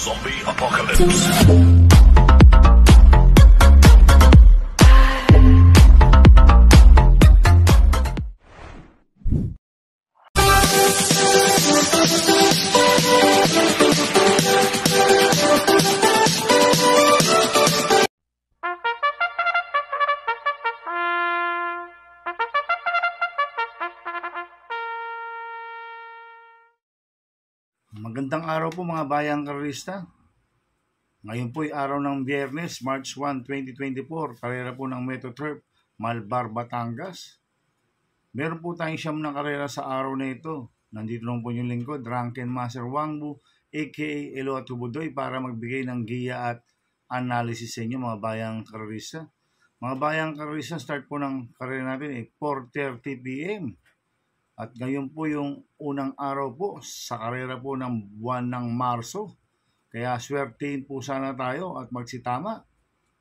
Zombie Apocalypse. Magandang araw po mga bayang karerista. Ngayon po ay araw ng Biyernes, March 1, 2024. Karera po ng Metro Turf, Malbar, Batangas. Meron po tayong siyam na karera sa araw na ito. Nandito lang po yung lingkod, Drunken Master Wangbu, aka Eloa Tubudoy, para magbigay ng giya at analysis sa inyo mga bayang karerista. Mga bayang karerista, start po ng karera natin ay 4:30 PM. At ngayon po yung unang araw po sa karera po ng buwan ng Marso. Kaya swertein po sana tayo at magsitama.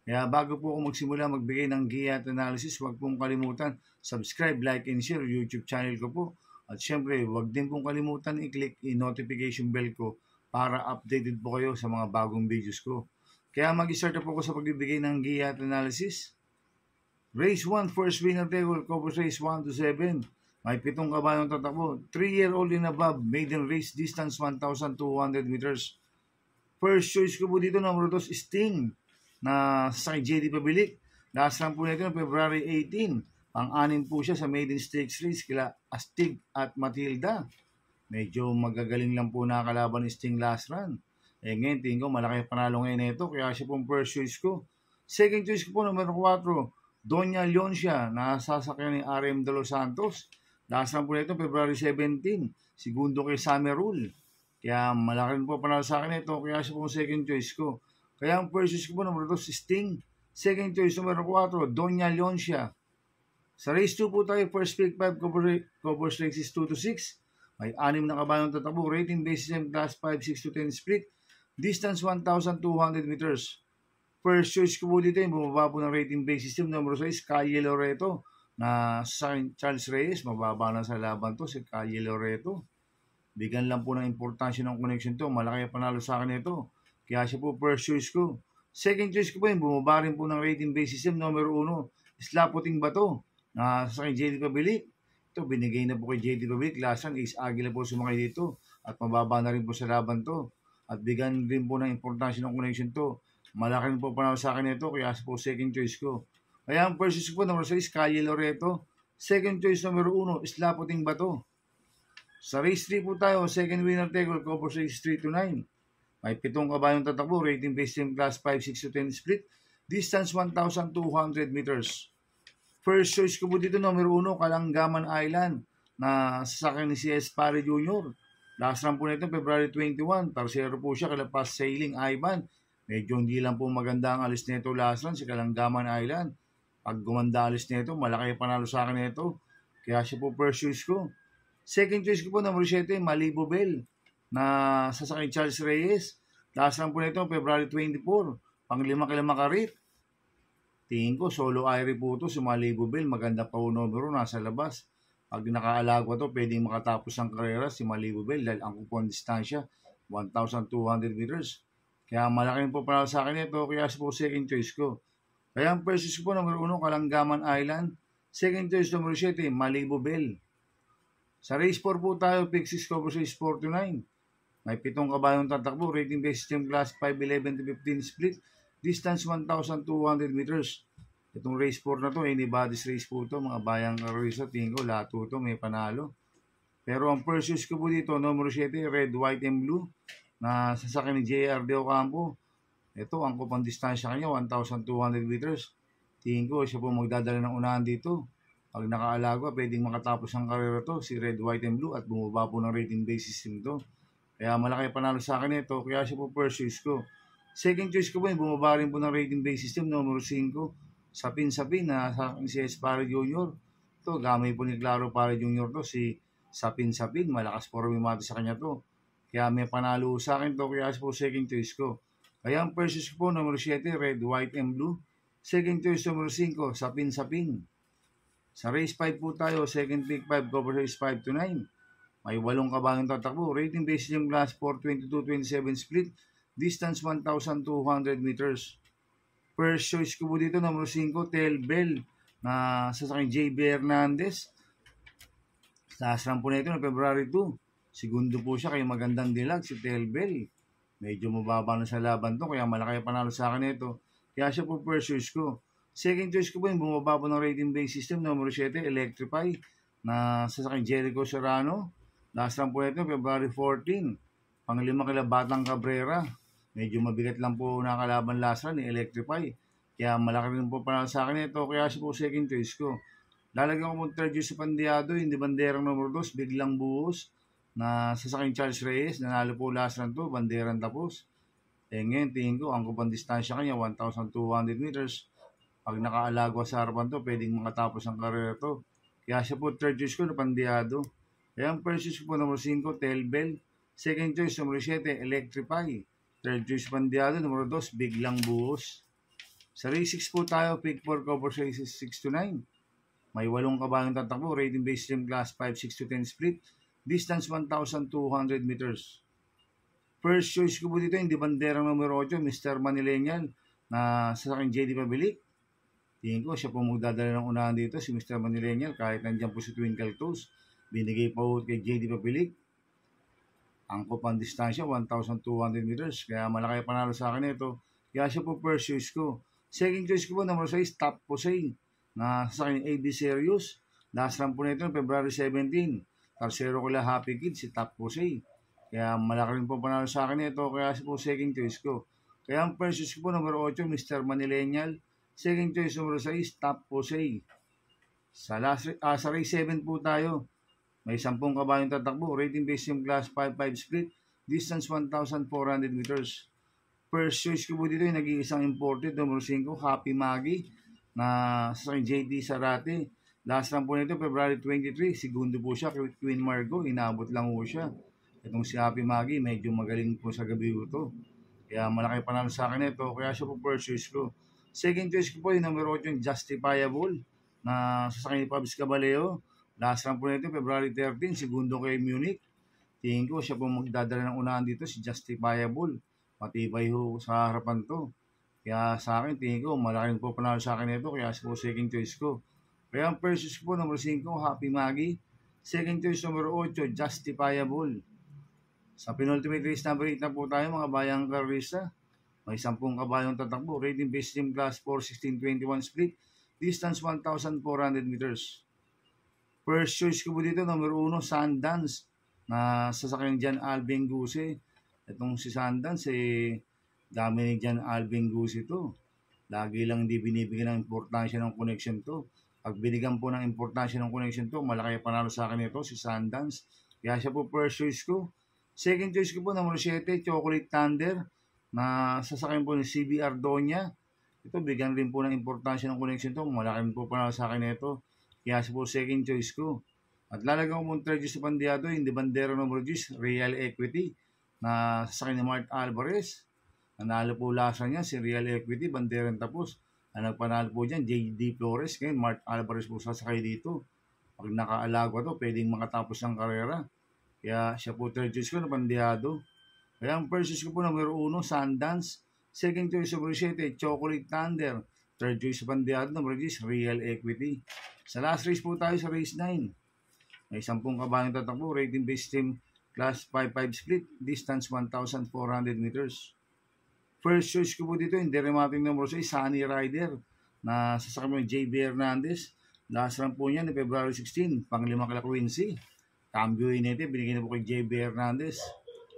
Kaya bago po ako magsimula magbigay ng giya at analysis, huwag pong kalimutan subscribe, like, and share YouTube channel ko po. At syempre, huwag din pong kalimutan i-click i-notification bell ko para updated po kayo sa mga bagong videos ko. Kaya mag-start na po ako sa pagbibigay ng giya at analysis. Race 1, first winner table, cover race 1 to 7. May 7 kabayong tatakbo. 3-year-old and above, maiden race, distance 1,200 meters. First choice ko po dito, number 2, Sting, na sa JD Pabilik. Last run po nito, February 18. Pang-anim po siya sa maiden stakes race, kila Astig at Matilda. Medyo magagaling lang po nakakalaban ni Sting last run. Ngayon, tingin ko, malaki panalo ngayon nito, kaya siya pong first choice ko. Second choice ko po, number 4, Doña Leoncia, na sasakyan ni RM De Los Santos. Last run po nito, February 17, segundo kay Summer Rule. Kaya malaki po panalo sa akin ito, kaya siya po second choice ko. Kaya ang first choice ko po, number 2, Sting. Second choice, number 4, Doña Leoncia. Sa race 2 po tayo, first pick 5, cover races 2 to 6. May 6 na kabayong tatakbo, rating basis M class 5, 6 to 10 split. Distance 1,200 meters. First choice ko po dito, yung bumaba po ng rating basis system, number 6, Calle Loreto, na St. Charles Reyes. Mababa na sa laban to, si Calle Loreto. Bigyan lang po ng importansya ng connection to. Malaki panalo sa akin ito. Kaya siya po first choice ko. Second choice ko po yung bumaba rin po ng rating basis system, number 1, Slapoting Bato, na sa JD Pabilik. Ito, binigay na po kay JD Pabilik. Last run, Ace Aguila po sumakay dito. At mababa na rin po sa laban to. At bigyan rin po ng importansya ng connection to. Malaki rin po panalo sa akin ito. Kaya siya po second choice ko. Kaya ang first choice ko, number 6, Calle Loreto. Second choice, number 1, Slapoting Bato. Sa race 3 po tayo, second winner table, cover race 3 to 9. May 7 kabayong tatakbo, rating based in class 5, 6 to 10 split. Distance 1,200 meters. First choice ko po dito, number 1, Kalanggaman Island, na sasakyan ni CS Pare Jr. Last run po nito, February 21. Tarsero po siya, kalapas Sailing Ivan. Medyo hindi lang po maganda ang alis nito last run, si Kalanggaman Island. Pag gumanda alis nito, malaki panalo sa akin nito. Kaya siya po first choice ko. Second choice ko po, number 7, Malibu Bell, na sasakay Charles Reyes. Last run po nito, February 24. Pang-5 kila Makarit. Tingin ko, solo Irie po ito, si Malibu Bell. Maganda pa po numero, nasa labas. Pag nakaalagwa to, pwedeng makatapos ang karera si Malibu Bell dahil ang kupon distansya, 1,200 meters. Kaya malaki po panalo sa akin ito, kaya siya po second choice ko. Kaya ang first choice ko po, number 1, Kalanggaman Island. Second choice, number 7, Malibu Bell. Sa race 4 po tayo, pick 6, cover race 4 to 9. May 7 kabayong tatakbo, rating based system class 5, 11 to 15 split. Distance 1,200 meters. Itong race 4 na to, anybody's race po ito, mga bayang karerista. Tingin ko, lahat po ito may panalo. Pero ang first choice ko po dito, number 7, red, white, and blue, na sasakyan ni JR De Ocampo. Ito, ang kupang distansya kanya, 1,200 meters. Tingin ko, siya po magdadala ng unahan dito. Pag nakaalaga, pwedeng makatapos ang karera to, si red, white, and blue, at bumaba po ng rating base system to. Kaya malaki panalo sa akin ito, kaya siya po first choice ko. Second choice ko po, bumaba rin po ng rating base system, number 5, Sapin-Sapin, na si Pare Jr. Ito, gamay po ni Claro Pare Jr. to, si Sapin-Sapin, malakas po rumimati sa kanya to. Kaya may panalo sa akin to, kaya siya po second choice ko. Kaya ang first choice ko po, number 7, red, white, and blue. Second choice, number 5, Sapin-Sapin. Sa race 5 po tayo, second pick 5, cover race 5 to 9. May 8 kabayong tatakbo. Rating based yung class 4, 22, 27 split. Distance 1,200 meters. First choice ko po dito, number 5, Tail Bell na sasakyan JB Hernandez. Last run po na ito na February 2. Segundo po siya kaya magandang dilag si Tail Bell. Medyo mababa na sa laban to kaya malaki panalo sa akin ito. Kaya siya po first choice ko. Second choice ko po yung bumaba po ng rating based system number 7, Electrify na sasakyan Jericho Serrano. Last run po na ito February 14. Panglima kila Batang Cabrera. Medyo mabigat lang po nakalaban last run ni Electrify. Kaya malaki rin po panalo sa akin ito. Kaya siya po second choice ko. Lalagyan ko mo third choice sa Pandiado. Hindi banderang number 2. Biglang buhos na sasakyan Charles Reyes, nanalo po last run to, banderang tapos. Ngayon, tingin ko, ang kupang distansya kanya, 1,200 meters. Pag nakaalagwa sa harapan to, pwedeng makatapos ang karera to. Kaya siya po, third choice ko, Pandiado. Kaya ang first choice ko po, number 5, Tail Bell. Second choice, number 7, Electrify. Third choice, Pandiado. Number 2, Biglang Buhos. Sa race 6 po tayo, pick 4 cover sa races 6 to 9. May 8 kabayong tatakbo, rating based stream class 5, 6 to 10 split. Distance 1,200 meters. First choice ko po dito, hindi banderang numero 8, Mr. Manileñal na sasakyan JD Pabilik. Tingin ko siya po magdadala ng unahan dito, si Mr. Manileñal, kahit nandiyan po si Twinkle Toes. Binigay pa po kay JD Pabilik. Ang kupang distansya, 1,200 meters. Kaya malaki panalo sa akin ito. Kaya siya po first choice ko. Second choice ko po, number 6, Top Posay na sasakyan AB Serious. Last run po nito, February 17. Tercero ko lang Happy Kid, si Top Posay. Kaya malaki rin po panalo sa akin ito. Kaya siya po second choice ko. Kaya ang first choice ko po, number 8, Mr. Manileñal. Second choice, number 6, Top Posay. Sa race 7 po tayo. May 10 kabayong tatakbo. Rating based yung class 5-5 split. Distance 1,400 meters. First choice ko po dito yung nag-iisang imported. Number 5, Happy Maggie na sa JD Sarate. Last run po nito, February 23. Segundo po siya, Queen Margot. Inabot lang po siya. Itong si Happy Maggie, medyo magaling po sa gabi ito. Kaya malaki panalo sa akin ito. Kaya siya po first choice ko. Second choice ko po yung number 8, yung Justifiable na sasakyan ni Pabs Caballero. Last run po nito, February 13. Segundo kay Munich. Tingin ko siya po magdadala ng unahan dito, si Justifiable. Matibay ho sa harapan to. Kaya sa akin, tingin ko, malaking po panalo sa akin ito. Kaya siya po second choice ko. Kaya ang first choice po, number 5, Happy Maggie. Second choice, number 8, Justifiable. Sa penultimate race number 8 na po tayo, mga bayang karista. May 10 kabayong tatakbo. Rating based team class 4, 16, 21 split. Distance 1,400 meters. First choice ko po dito, number 1, Sundance. Na sasakyan Jan Alvin Guse. Itong si Sundance, dami ni Jan Alvin Guse ito. Lagi lang hindi binibigyan ng importansya ng connection to. Pag binigyan po ng importansya ng connection to, malaki panalo sa akin ito, si Sundance. Kaya siya po first choice ko. Second choice ko po, number 7, Chocolate Thunder, na sasakyan po ni CB Ardonia. Ito, bigyan rin po ng importansya ng connection to. Malaki rin po panalo sa akin ito. Kaya siya po second choice ko. At lalagyan ko mong third choice sa Pandiado, hindi bandera number 10, Real Equity, na sasakyan ni Mart Alvarez. Nanalo po lasa niya, si Real Equity, banderang tapos. Ang nagpanalo po dyan, JD Flores. Ngayon, Mart Alvarez po sasakay dito. Pag nakaalagwa to, pwedeng makatapos ng karera. Kaya siya po third choice ko na Pandiado. Kaya ang first choice ko po, number 1, Sundance. Second choice, number 7, Chocolate Thunder. Third choice sa Pandiado, number 10, Real Equity. Sa last race po tayo sa race 9. May 10 kabayong tatakbo. Rating based team class 5-5 split. Distance 1,400 meters. First choice ko po dito, hindi rin mapping number 6, Sunny Rider, na sasakyan mo yung JB Hernandez. Last run po niya ni February 16, panglima kala Quincy. Cambio inete, binigyan na po kay JB Hernandez.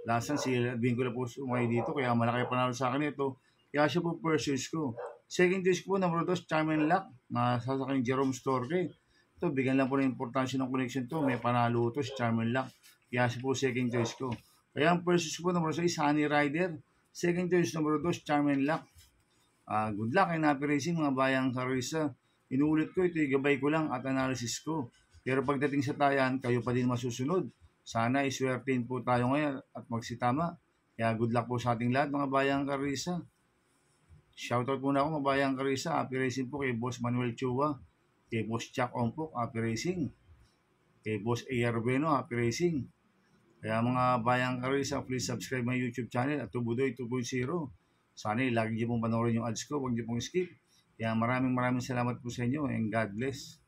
Last run, si Edwin ko na po sumay dito, kaya malaki panalo sa akin ito. Kaya siya po first choice ko. Second choice ko po, number 2, Charmin Lock, na sasakyan Jerome Storke. Ito, bigyan lang po ng importansya ng connection to. May panalo to si Charmin Lock. Kaya siya po second choice ko. Kaya ang first choice ko po, number 6, Sunny Rider. Second choice, number 2, Charmin Lock. Good luck and happy racing, mga bayang karisa. Inuulit ko, ito gabay ko lang at analysis ko. Pero pagdating sa tayan, kayo pa din masusunod. Sana iswertein po tayo ngayon at magsitama. Kaya good luck po sa ating lahat, mga bayang karisa. Shoutout muna ako, mga bayang karisa. Happy racing po kay Boss Manuel Chua. Kay Boss Jack Ompok, happy racing. Kay Boss A.R. Bueno, happy racing. Kaya mga bayang karista, please subscribe my YouTube channel at Tubudoy 2.0. Sana lagi niyo pong panoorin yung ads ko, huwag niyo pong skip. Kaya maraming salamat po sa inyo and God bless.